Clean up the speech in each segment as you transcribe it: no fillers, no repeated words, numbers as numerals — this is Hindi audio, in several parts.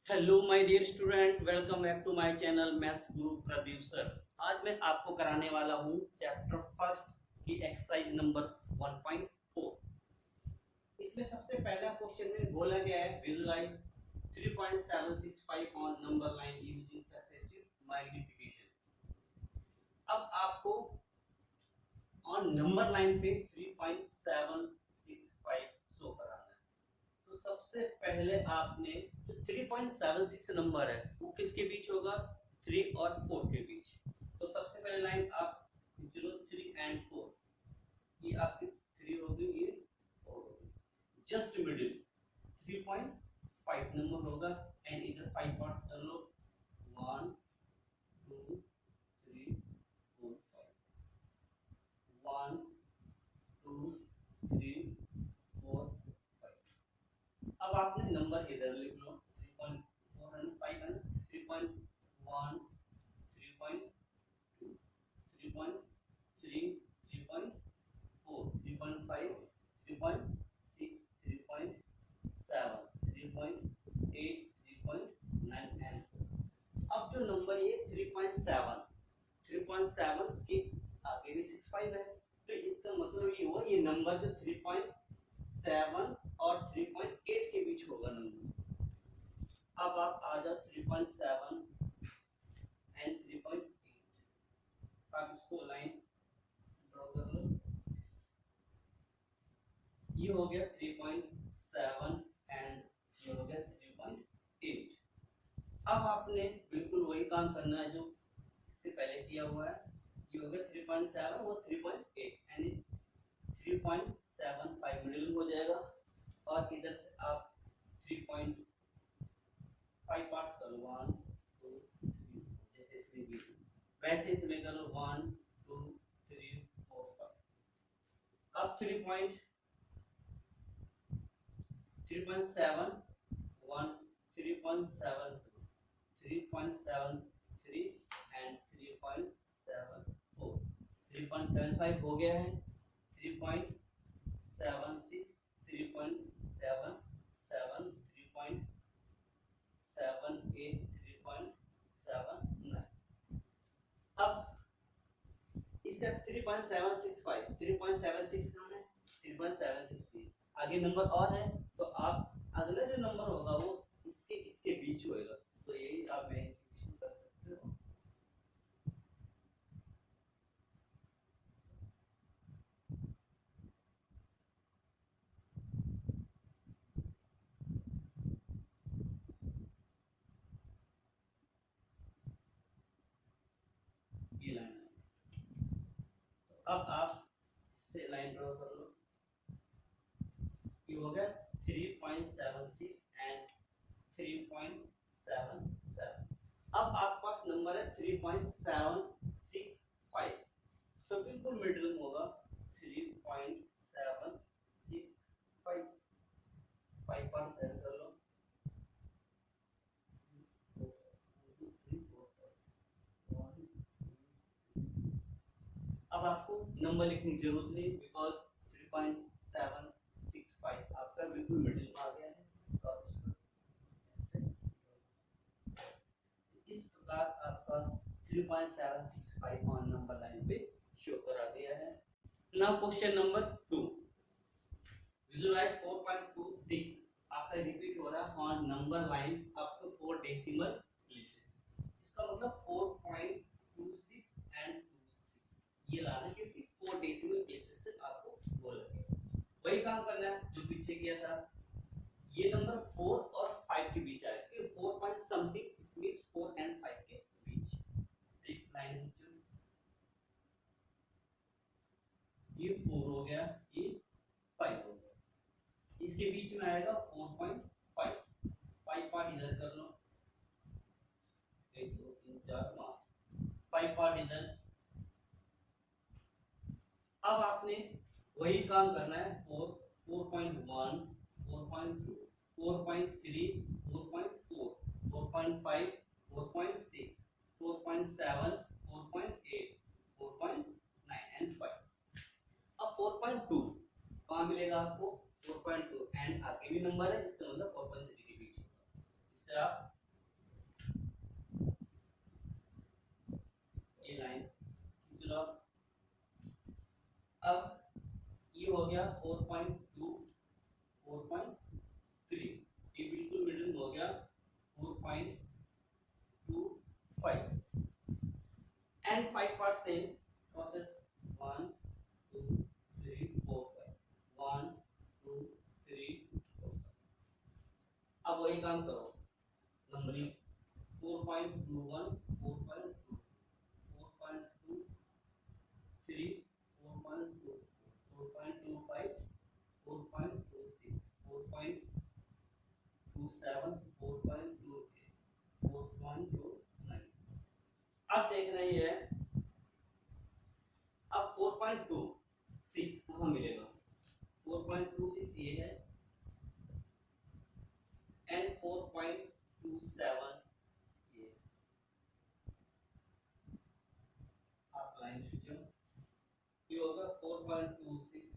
Hello my dear student, welcome back to my channel maths Guru Pradeep sir. आज मैं आपको कराने वाला हूँ चैप्टर फर्स्ट की एक्सरसाइज नंबर 1.4। इसमें सबसे पहला क्वेश्चन में बोला गया है visualise 3.765 on number line using successive magnification. अब आपको ऑन नंबर लाइन पे 3.765 शो कराना है। तो सबसे पहले आपने जो 3.76 नंबर है वो किसके बीच होगा? 3 और 4 के बीच। तो सबसे पहले लाइन आप 3 एंड 4, ये आपकी 3 होगी, ये 4 होगी। जस्ट मिडिल 3.5 नंबर होगा एंड इधर 5 पार्ट्स कर लो। 1 2 3 4 5, 1 2 3 4 5। अब आपने नंबर इधर लिख लो। 3.405 है ना, 3.1 3.2 3.3 3.4 3.5 3.6 3.7 3.8 3.9 एंड 4। अब जो नंबर ये 3.7 के आगे भी 65 है, तो इसका मतलब ये हुआ ये नंबर जो 3.7 और 3.8 के बीच होगा नंबर। अब आप आ जाओ 3.7 एंड 3.8। अब इसको लाइन ड्रॉ कर लो। ये हो गया 3.7 एंड ये हो गया 3.8। अब आपने बिल्कुल वही काम करना है जो इससे पहले किया हुआ है। ये हो गया 3.7 और 3.8 यानी 3.75 मिडिल हो जाएगा। और इधर से आप 3.5 पार्ट्स कर लो। 1 2 3, जैसे इसमें भी वैसे इसमें करो 1 2 3 4 5। अब 3.7 1 3.72 3.73 एंड 3.74 3.75 हो गया है। 3.76 3.77 3.78 3.79। अब इसका 3.765 3.76 कहाँ है? 3.76 आगे नंबर और है, तो आप अगला जो नंबर होगा वो इसके इसके बीच होएगा। तो यही आप मैनिपुलेशन कर सकते हो। ये लाइन है, तो अब आप इससे लाइन ड्रॉ कर लो। ये हो गया 3.76 एंड 3.77। अब आपके पास नंबर है 3.765, तो बिल्कुल मिडिल में होगा 3.765। 5 पार्ट कर लो। 1 अब आपको नंबर लिखने की जरूरत नहीं, बिकॉज 3.765 आपका बिल्कुल मिडिल में आ गया है। तो आप इसको ऐसे, इस प्रकार आपका 3.765 ऑन नंबर लाइन पे शो करा दिया है। नाउ क्वेश्चन नंबर 2, विजुलाइज 4.26 आपका रिपीट हो रहा है on number line up to 4 decimal places. इसका मतलब 4.26 एंड 26 ये लाना है, क्योंकि 4 डेसिमल प्लेसेस तक आपको बोला गया। वही काम करना है जो पीछे किया था। ये नंबर 4 और 5 के बीच आया, कि 4 पॉइंट समथिंग मींस 4 एंड 5 के बीच एक लाइन खींचो। ये 4 हो गया, ये 5 हो गया, इसके बीच में आएगा 4.5। 5 पार्ट इधर कर लो। 1 2 3 4 5, 5 पार्ट इधर। अब आपने वही काम करना है 4 4.1 4.2 4.3 4.4 4.5 4.6 4.7 4.8 4.9 एंड 5। अब 4.2 कहाँ मिलेगा आपको? 4.2 एंड आगे भी नंबर है, इसका मतलब 4.3 के बीच होगा। इससे आप गया 4.2 4.3, ये बिल्कुल मिडिल में हो गया 4.25 एंड 5 पार्ट सेम प्रोसेस 1 2 3 4 5 1 2 3 4 5। अब वही काम करो नंबरिंग 4.21 4.2 4.23 4.2 4.25 4.26 4.27 4.28 4.29। अब देखना ये है, अब 4.26 कहाँ मिलेगा, 4.26 ये है एंड 4.27 ये, आप लाइन खींचो, ये होगा 4.26,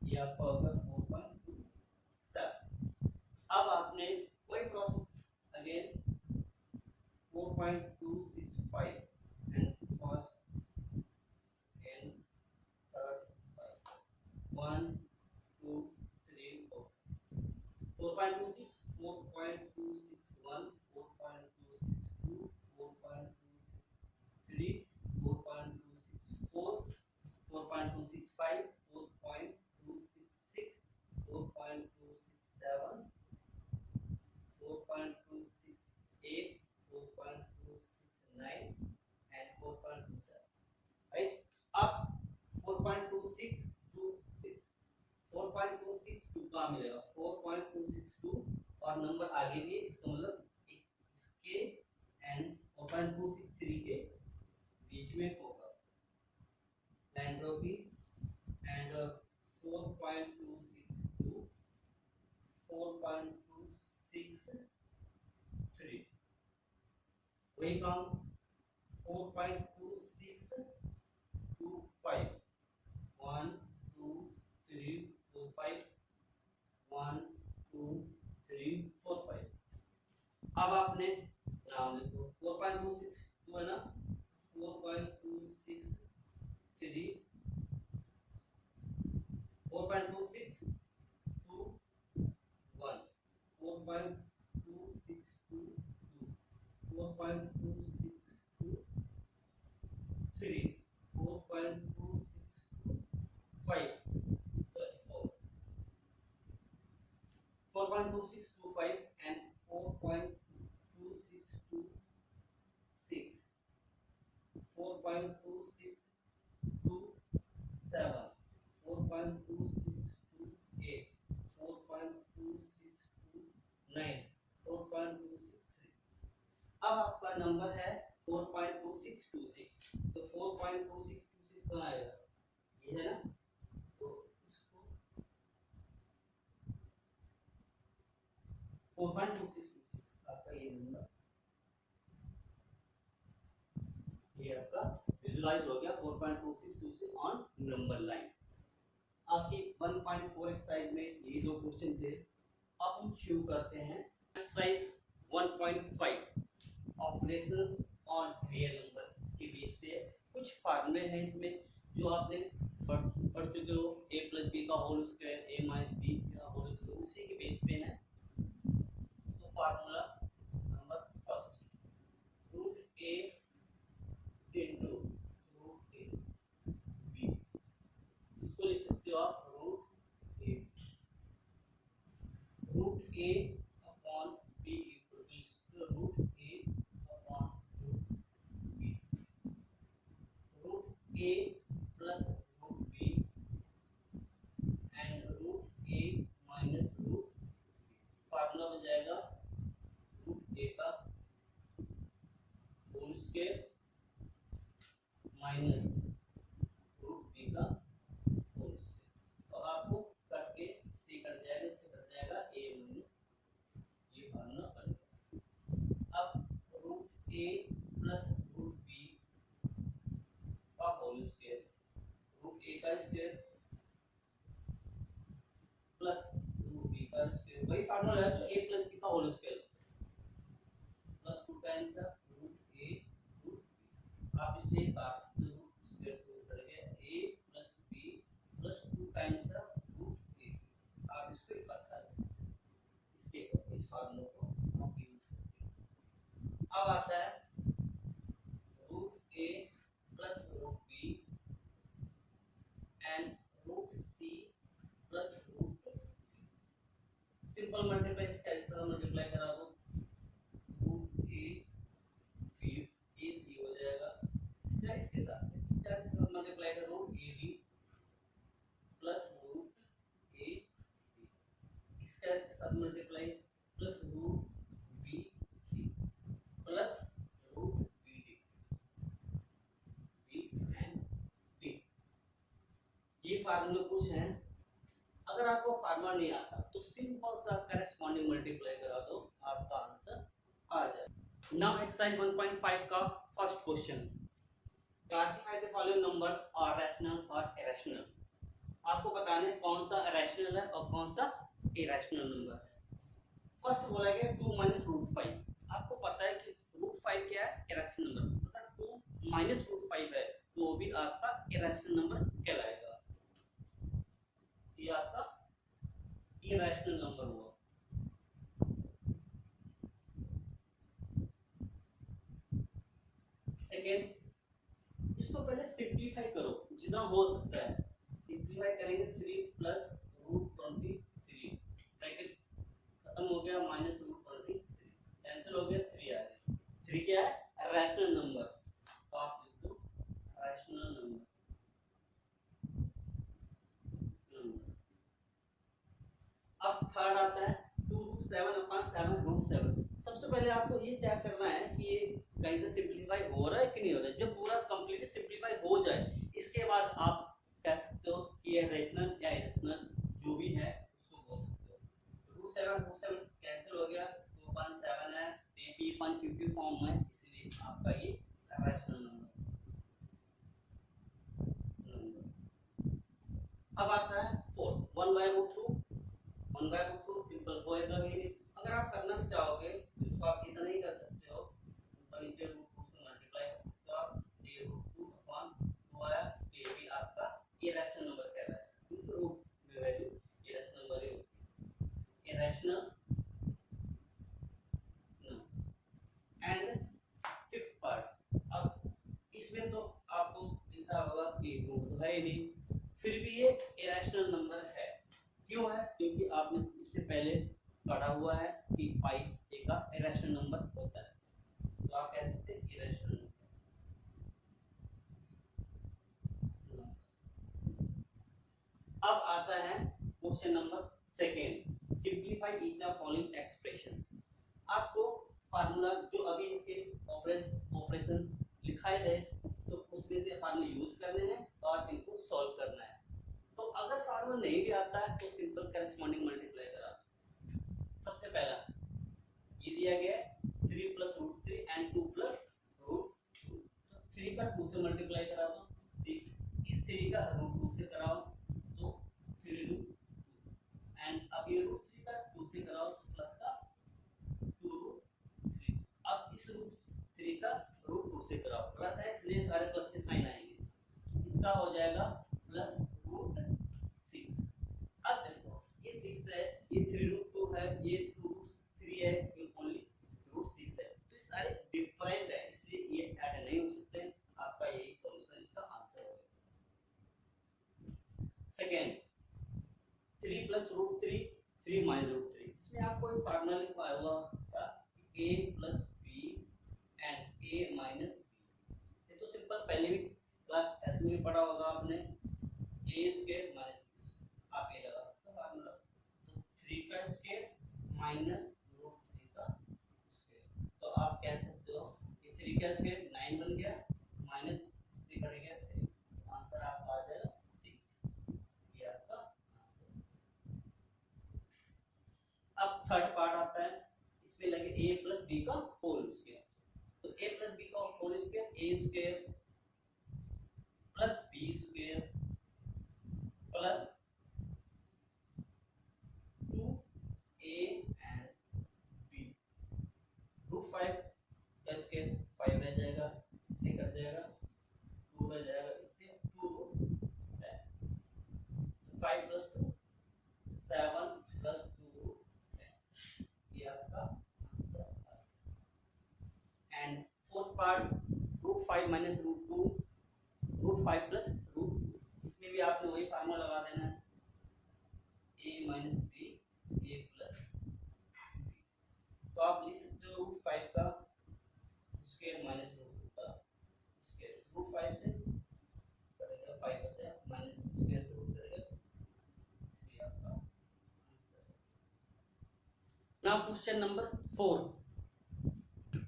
ये आपका होगा 4.27। अब आपने वही process again 4.265 and first and third 1 2 3 4 4.26 4.261 4.262 4.263 4.264 4.265 4.266 4.267 4.268 4.269 and 4.27, right? अब 4.262 कहाँ मिलेगा, 4.262 और नंबर आगे भी है, इसका मतलब इसके एंड 4.263 के बीच में होगा लाइन ड्रॉ की एंड 4.262 4.263 वही काम 4.2625 1 2 3 4 5 1 2 3 4 5। अब आपने नाम लिखो 4.262 है ना, 4.263 4.262 1 4.262 4.262 3 4.262 5 sorry 4.2625 and 4.262 6 4.262 7 4.262 8 4.262 9 4.263। अब आपका नंबर है 4.2626, तो 4.2626 कहाँ आएगा, ये है ना, तो इसको 4.2626 आपका ये नंबर, ये आपका विजुलाइज हो गया 4.2626 ऑन नंबर लाइन। आपकी 1.4 एक्सरसाइज में ये दो क्वेश्चन थे। अब हम शुरू करते हैं exercise 1.5 operations on real number. इसके बेस पे कुछ फार्मूले हैं इसमें जो आपने पढ़ चुके हो, a प्लस बी का whole square, a minus B का होल स्क्वायर, उसी के बेस पे है। तो formula number first root a into root a B, इसको लिख सकते हो आप root a upon B equal to root a upon root a plus root b and root a minus root b। Formula बन जाएगा रूट a का whole square minus root b का होल स्क्वायर। तो आपको कट के से कट जाएगा, इससे कट जाएगा a माइनस, ये फार्मूला बन गया। अब root a plus root b का होल स्क्वायर, रूट a का स्क्वायर प्लस रूट b का स्क्वायर, वही फार्मूला है जो a प्लस b का whole square plus 2 times root a root b। आप इसे काट सकते हो, स्क्वायर से कट गया a plus b plus 2 times root अब आता है root A plus root B and root C plus root, simple multiply इसका इसके साथ मल्टीप्लाई करा दो, रूट ए फिर ए सी हो जाएगा, इसका इसके साथ मल्टीप्लाई करो, root A B plus root A B, इसका इसके साथ multiply plus root B C plus root B D, B and D. ये फार्मूले कुछ हैं, अगर आपको फार्मूला नहीं आता तो सिंपल सा करेस्पॉन्डिंग मल्टीप्लाई करा दो, आपका आंसर आ जाए। नाउ एक्सरसाइज 1.5 का first question, classify the following numbers are rational और इरेशनल। आपको बताना है कौन सा रैशनल है और कौन सा इरेशनल नंबर है। फर्स्ट बोला गया 2 माइनस रूट 5। आपको पता है कि रूट 5 क्या है, इरेशनल नंबर। अगर 2 माइनस रूट 5 है तो वो भी आपका इरेशनल नंबर कहलाएगा, ये आपका इरेशनल नंबर हुआ। सेकेंड, इसको पहले सिंप्लीफाई करो जितना हो सकता है, सिंप्लीफाई करेंगे 3 प्लस रूट 23, ब्रैकेट खत्म हो गया, माइनस रूट 23 कैंसिल हो गया, 3 आ गया। 3 क्या है, रैशनल नंबर, तो आप लिख दो रैशनल नंबर। अब थर्ड आता है 2 रूट 7 अपॉन 7 रूट 7। सबसे पहले आपको ये चेक करना है कि ये कहीं से सिंप्लीफाई हो रहा है कि नहीं हो रहा है। जब पूरा कंप्लीट सिंप्लीफाई हो जाए इसके बाद आप कह सकते हो कि ये रेशनल या इरेशनल जो भी है उसको बोल सकते हो। रूट 7 कैंसिल हो गया, 2 अपॉन 7 है, ये p अपॉन q की फॉर्म में, इसलिए आपका ये रेशनल नंबर। अब आता है फोर्थ 1/√2, 1/√2 सिंपल होएगा ही नहीं। अगर आप करना भी चाहोगे तो इसको आप इतना ही कर सकते हो, ऊपर नीचे √2 से मल्टीप्लाई कर सकते हो आप, ये √2 अपॉन 2 आया, ये भी आपका इरेशनल नंबर कहलाएगा, क्योंकि रूट में वैल्यू इरेशनल नंबर ही होती है। इरेशनल एंड फिफ्थ पार्ट, अब इसमें तो आपको दिखा होगा कि रूट तो है ही नहीं, फिर भी ये इरेशनल नंबर है। क्यों है, क्योंकि आपने इससे पहले पढ़ा हुआ है कि पाई एक का इरेशनल नंबर होता है, तो आप कह सकते हैं इरेशनल नंबर। अब आता है question number second, simplify each of following expression. आपको फार्मूला जो अभी इसके ऑपरेशंस लिखाए थे तो उसमें से फार्मूला यूज करने हैं और इनको सॉल्व करना है। तो अगर फार्मूला नहीं भी आता है तो सिंपल करेस्पॉन्डिंग मल्टीप्लाई करा। सबसे पहला ये दिया गया है 3 plus root 3 and 2 plus root 2, तो 3 का 2 से मल्टीप्लाई करा दो 6, इस 3 का रूट 2 से कराओ तो 3 रूट 2, एंड अब ये रूट 3 का 2 से कराओ प्लस का 2 रूट 3, अब इस रूट 3 का रूट 2 से कराओ, प्लस है इसलिए सारे प्लस के साइन आएंगे, इसका हो जाएगा प्लस रूट 6। अब देखो ये 6 है, ये 3 रूट 2 है, ये 2 रूट 3 है, ये ओनली रूट 6 है, तो ये सारे डिफरेंट है इसलिए ये ऐड नहीं हो सकते। आपका यही सॉल्यूशन इसका आंसर होगा। Second 3 plus root 3, 3 minus root 3, इसमें आपको एक फार्मूला लिखा हुआ था a plus b and a minus b। ये तो सिंपल पहले भी क्लास 8 में पढ़ा होगा आपने, a स्क्वायर माइनस b, आप ये लगा सकते हो फार्मूला, तो 3 का स्क्वायर माइनस रूट 3 का स्क्वायर, तो आप कह सकते हो कि 3 का स्क्वायर 9 बन गया, माइनस इससे कट गया 3, आंसर आपका आ जाएगा 6, ये आपका आंसर। अब थर्ड पार्ट आता है, इसमें लगे a प्लस b का होल स्क्वायर, तो a प्लस b का whole square a square plus b square plus 2a and b, root 5 का स्क्वायर 5 रह जाएगा, इससे कट जाएगा 2 रह जाएगा, इससे 2 रूट 5 प्लस 2 7 प्लस 2 रूट 10, ये आपका आंसर है। पार्ट √5 माइनस √2 √5 प्लस √2, इसमें भी आपने वही फार्मूला लगा देना है, a minus B A plus B. तो आप लिख सकते हो √5 का स्क्वायर माइनस √2 का स्क्वायर, √5 से करेगा 5 बचा माइनस स्क्वायर से रूट करेगा 3 आपका answer. Now question number 4,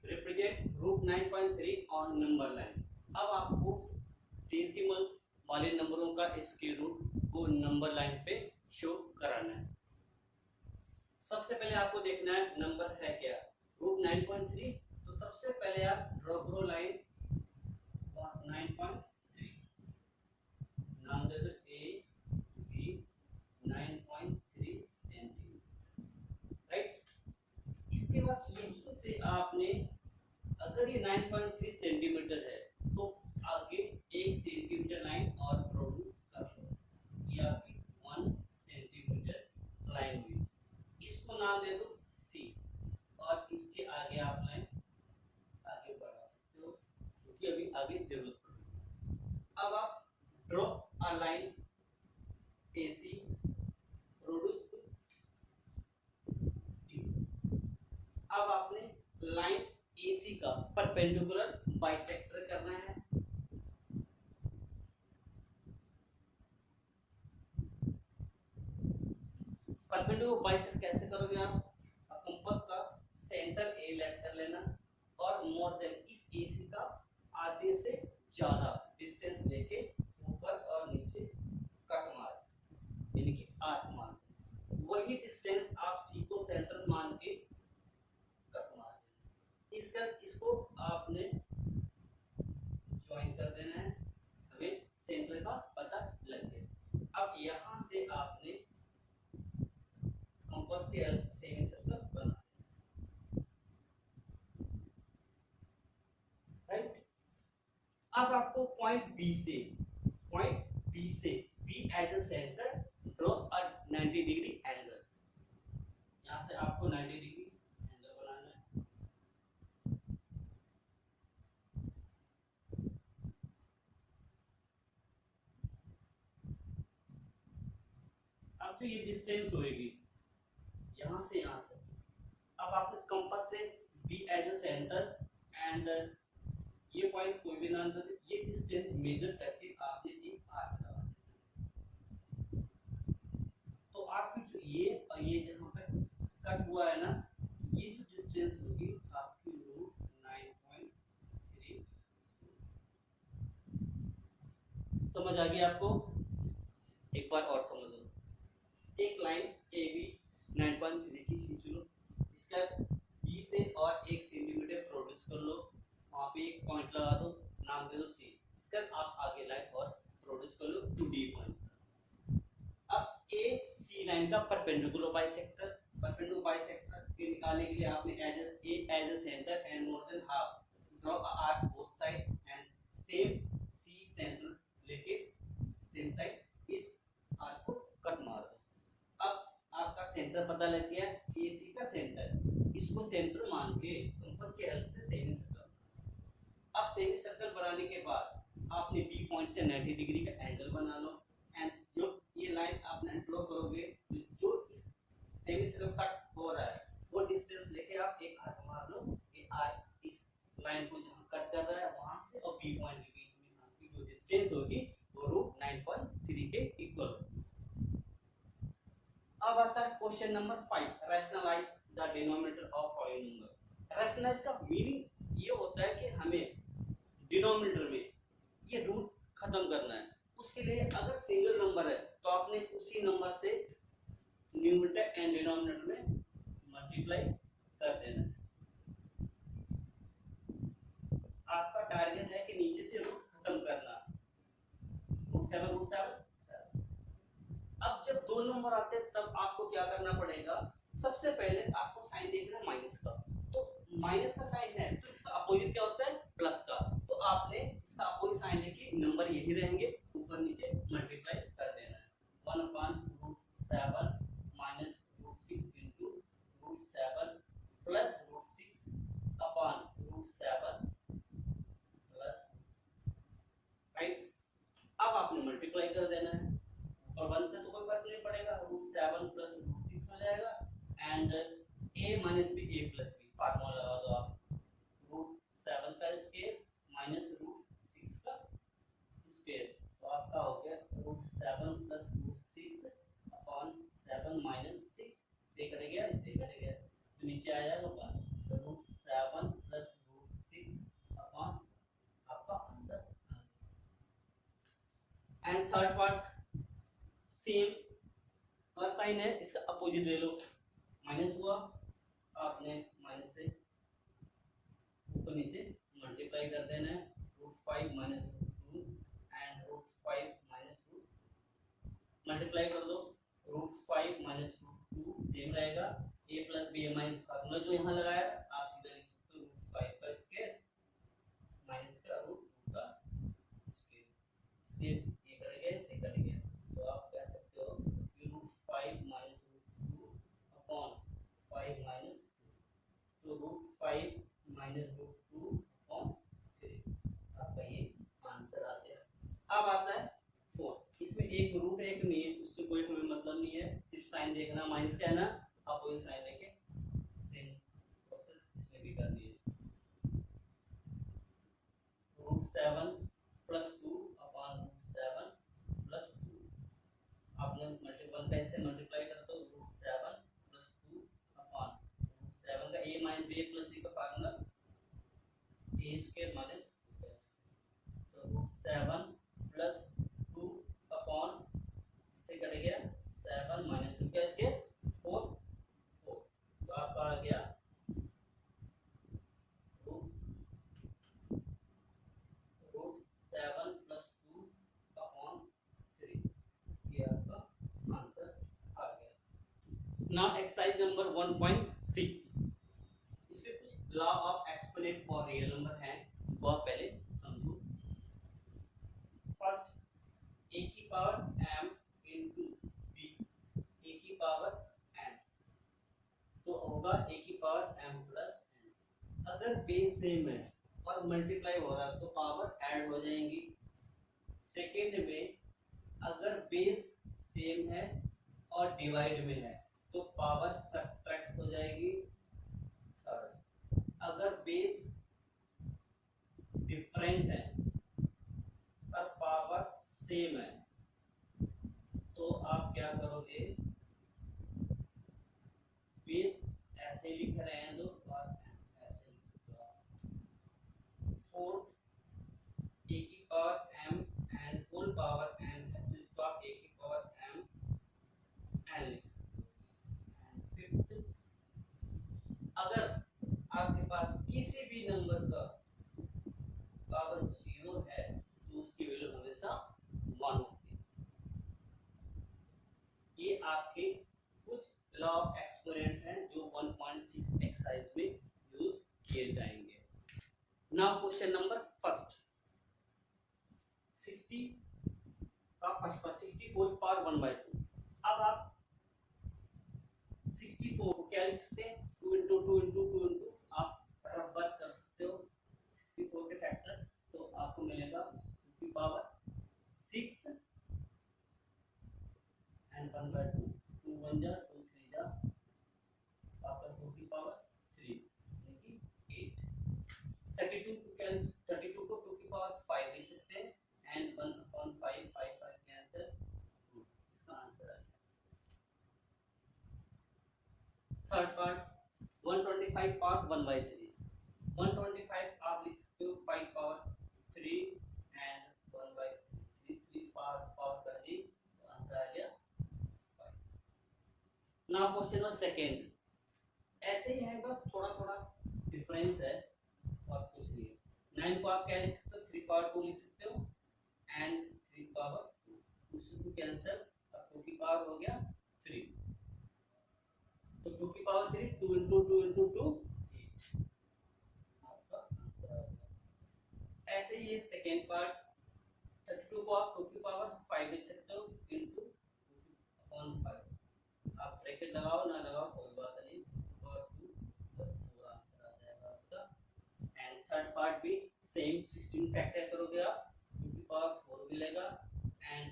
represent √9.3 on number line. अब आपको डेसिमल वाले नंबरों का स्क्वायर रूट को नंबर लाइन पे शो कराना है। सबसे पहले आपको देखना है नंबर है क्या, √9.3। तो सबसे पहले आप ड्रॉ करो लाइन और 9.3 नाम दे दो ए बी 9.3 सेंटीमीटर, राइट। इसके बाद यहीं से आपने अगर ये 9.3 सेंटीमीटर है तो आगे 1 सेंटीमीटर लाइन और प्रोड्यूस कर लो, ये आपकी 1 सेंटीमीटर लाइन हुई। इसको नाम दे दो सी और इसके आगे आप लाइन आगे बढ़ा सकते हो क्योंकि अभी आगे जरूरत पड़ेगी। अब आप draw a line AC produce D. अब आपने लाइन AC का परपेंडिकुलर बाइसेक्टर करना है। परपेंडिकुलर बाइसेक्ट कैसे करोगे आप, कंपास का सेंटर A लेट कर लेना और मोर देन इस AC का आधे से ज्यादा डिस्टेंस लेके ऊपर और नीचे कट मार, यानी कि आर्क मार, वही डिस्टेंस आप C को सेंटर मान के कट मार देना। इसका इसको आपने ज्वाइन कर देना है, हमें सेंटर का पता लग गया। अब यहां से आपने कंपास की हेल्प से सेमी सर्कल बना, राइट। अब आपको पॉइंट बी से B as a centre draw a 90 degree angle. यहां से आपको 90 डिग्री एंगल बनाना है। अब जो ये डिस्टेंस होगी यहां से यहां तक, अब आपने कंपास से B as a centre and ये पॉइंट कोई भी ना, ये डिस्टेंस मेजर करके आपने एक आर्क लगा देना। तो आपकी जो ये और ये जहां पे कट हुआ है ना, ये जो डिस्टेंस होगी आपकी √9.3। समझ आ गई आपको? एक बार और समझ लो, एक लाइन AB 9.3 की खींच लो, इसका B से और 1 सेंटीमीटर प्रोड्यूस कर लो, वहां पे एक पॉइंट लगा दो, नाम दे दो C। इसका आप आगे लाइन और प्रोड्यूस कर लो 2D पॉइंट। अब AC लाइन का परपेंडिकुलर बाइसेक्टर के निकालने के लिए आपने as a centre and more than half draw a arc both side and same C centre लेके सेम साइड इस आर्क को कट मार दो। अब आपका सेंटर पता लग गया, AC का सेंटर, इसको सेंटर मान के कंपास की हेल्प से सेमी सर्कल। अब सेमी सर्कल बनाने के बाद आपने B पॉइंट से 90 डिग्री का एंगल बना लो एंड जो ये लाइन आपने ड्रॉ करोगे, जो इस सेमी सर्कल कट हो रहा है वो डिस्टेंस लेके आप एक आर्क मार लो। ये आर्क इस लाइन को जहां कट कर रहा है वहां से और B पॉइंट के बीच में आपकी जो डिस्टेंस होगी वो √9.3 के इक्वल। अब आता है question number 5, rationalise the denominator of following number. Rationalise का मीनिंग ये होता है कि हमें डिनोमिनेटर में ये रूट खत्म करना है। उसके लिए अगर सिंगल नंबर है तो आपने उसी नंबर से न्यूमरेटर एंड डिनोमिनेटर में मल्टीप्लाई कर देना है। आपका टारगेट है कि नीचे से रूट खत्म करना, √7 अब जब दो नंबर आते हैं तब आपको क्या करना पड़ेगा, सबसे पहले आपको साइन देखना है माइनस का। तो माइनस का साइन है तो इसका अपोजिट क्या होता है, प्लस का। तो आपने इसका अपोजिट साइन लेके नंबर यही रहेंगे, ऊपर नीचे मल्टीप्लाई कर देना है। 1/√7 minus √6 into √7 plus √6 upon √7 third part same plus sign है, इसका अपोजिट ले लो, माइनस हुआ, आपने माइनस से ऊपर नीचे मल्टीप्लाई कर देना है, √5 माइनस √2 एंड √5 माइनस √2 मल्टीप्लाई कर दो, √5 माइनस √2 सेम रहेगा, a plus B A minus formula जो यहाँ लगाया आप सीधा लिख सकते हो √5 का स्क्वायर माइनस का √2 का स्क्वायर, से ये कट गया इससे कट गया, तो आप कह सकते हो कि √5 माइनस √2 अपॉन 5 माइनस 2, तो √5 माइनस √2 अपॉन 3, आपका ये आंसर आ गया। अब आता है 4, इसमें एक रूट है एक नहीं है, उससे कोई हमें मतलब नहीं है, सिर्फ साइन देखना, माइनस का है ना, अपोजिट साइन लेके सेम प्रोसेस इसमें भी करनी है। √7 प्लस 2 अपॉन √7 प्लस 2, आपने मल्टीपल का इससे मल्टीप्लाई कर दो, √7 प्लस 2 अपॉन √7 का a minus b plus c का फार्मूला a स्क्वायर माइनस 2 तो √7 प्लस 2 अपॉन इससे कट गया 7 माइनस 2 क्या इसके 4 4, तो आपका आ गया √7 प्लस 2 अपॉन 3, ये आपका आंसर आ गया। नाउ एक्सरसाइज नंबर 1.6, इसमें कुछ law of exponent for real number है, वो आप पहले समझो। फर्स्ट a की power m into b, a की पावर n, तो होगा a की पावर m प्लस n, अगर बेस सेम है और मल्टीप्लाई हो रहा है तो पावर ऐड हो जाएंगी। सेकेंड में अगर बेस सेम है और डिवाइड में है तो पावर सब्ट्रैक्ट हो जाएगी। थर्ड, अगर बेस डिफरेंट है पर पावर सेम है तो आप क्या करोगे, बेस ऐसे लिख रहे हैं तो और ऐसे लिख सकते हो आप। फोर्थ, a की power m and whole power n है तो इसको आप a की पावर m n लिख सकते हो। एंड फिफ्थ, अगर आपके पास किसी भी नंबर का पावर 0 है तो उसकी वैल्यू हमेशा 1 होती है। ये आपके कुछ लॉ ऑफ एक्सपोनेंट हैं जो 1.6 एक्सरसाइज में यूज किए जाएंगे। नाउ क्वेश्चन नंबर फर्स्ट, 60 का फर्स्ट पार्ट 64 पावर 1/2, अब आप 64 को क्या लिख सकते हैं, 2 into 2 into 2 into आप बराबर कर सकते हो 64 के फैक्टर, तो आपको मिलेगा 2 की पावर 6 एंड 1/2, 2 1 जा 2 3 जा, आपका 2 की पावर 3 यानी कि 8। 32 को क्या 32 को 2 की पावर 5 लिख सकते हैं एंड 1/5 5 5 कैंसिल, इसका आंसर आ गया। थर्ड पार्ट 125 पावर 1/3, 125 आप लिख सकते हो 5 पावर 3 एंड 1/3, 3 पावर कर दी तो आंसर आ गया 5। नाउ क्वेश्चन नंबर सेकंड, ऐसे ही है बस थोड़ा थोड़ा डिफरेंस है और कुछ नहीं है। 9 को आप क्या लिख सकते हो, 3 पावर 2 लिख सकते हो एंड 3 पावर 2, उसको कैंसिल, अब 2 की पावर हो गया 3, तो 2 की पावर 3 2 into 2 into 2 8, आपका आंसर आ गया। ऐसे ही सेकेंड पार्ट 32 को आप 2 की पावर 5 लिख सकते हो into 2/5, आप ब्रैकेट लगाओ ना लगाओ कोई बात नहीं, 2 और 2 तो 4 आंसर आ जाएगा आपका। एंड थर्ड पार्ट भी सेम 16 फैक्टर करोगे आप 2 की पावर 4 मिलेगा एंड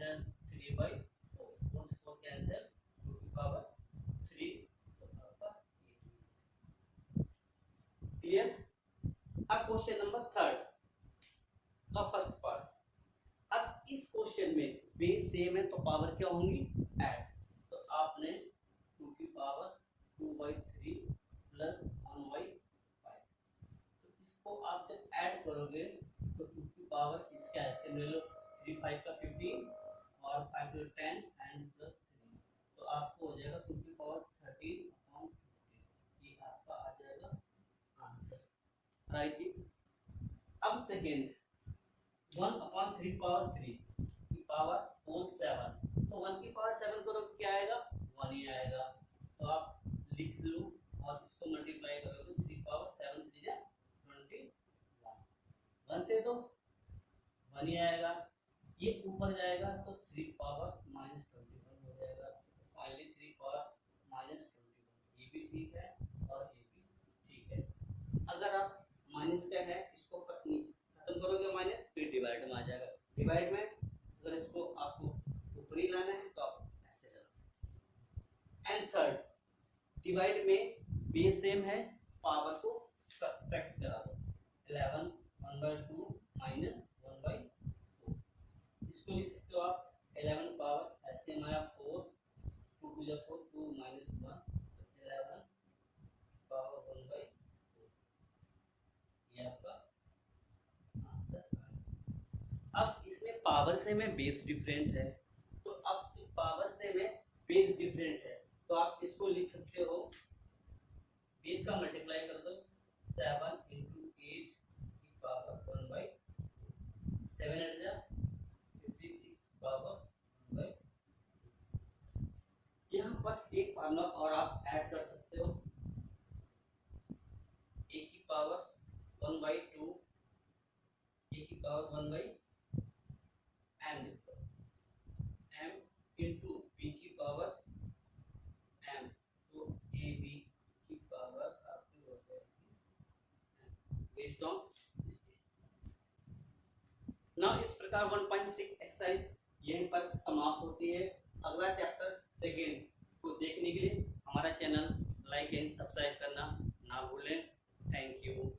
3/4, 4 से 4 कैंसिल, 2 की पावर 3 तो आपका 8। क्लियर। अब क्वेश्चन नंबर थर्ड का फर्स्ट पार्ट, अब इस क्वेश्चन में बेस सेम है तो पावर क्या होंगी ऐड, तो आपने 2 की पावर 2/3 प्लस 1/5, तो इसको आप जब ऐड करोगे तो 2 की पावर इसका एलसीएम ले लो, 3 5 का 15 और 5 to 10 एंड प्लस 3, तो आपको हो जाएगा 2 की पावर 13 अपॉन 15, ये आपका आ जाएगा आंसर, राइट जी। अब सेकेंड 1 अपॉन 3 पावर 3 की पावर होल 7, तो 1 की पावर 7 करो क्या आएगा, 1 ही आएगा, तो आप लिख लो और इसको मल्टीप्लाई करोगे 3 पावर 7 3 जा 21, 1 से तो 1 ही आएगा, ये ऊपर जाएगा तो 3 पावर माइनस 21 हो जाएगा, तो फाइनली 3 पावर माइनस 21, ये भी ठीक है और ये भी ठीक है। अगर आप माइनस का है इसको खत्म करोगे माइनस, फिर डिवाइड में आ जाएगा, डिवाइड में अगर इसको आपको ऊपरी लाना है तो आप ऐसे लगा सकते। एंड थर्ड डिवाइड में बेस सेम है, पावर को सब्ट्रैक्ट करा दो, 11 1/2 माइनस 1/4, इसको लिख सकते हो आप 11 पावर एलसीएम आया 4, 2 टू 4, 2 माइनस 1, 11 पावर 1/4, ये आपका आंसर। अब इसमें पावर से में बेस डिफरेंट है, तो अब पावर से में बेस डिफरेंट है तो आप इसको लिख सकते हो, बेस का मल्टीप्लाई कर दो 7 into 8 की पावर 1/4, 7 हट जा 56 पावर 1/4। यहाँ पर एक फार्मूला और आप ऐड कर सकते हो, a की पावर 1/2, a की power 1/m m into b की पावर m, तो ab की पावर आपकी हो जाएगी बेस्ड ऑन इसके। ना इस प्रकार 1.6 एक्सरसाइज यहीं पर समाप्त होती है। अगला चैप्टर सेकेंड को देखने के लिए हमारा चैनल लाइक एंड सब्सक्राइब करना ना भूलें। Thank you.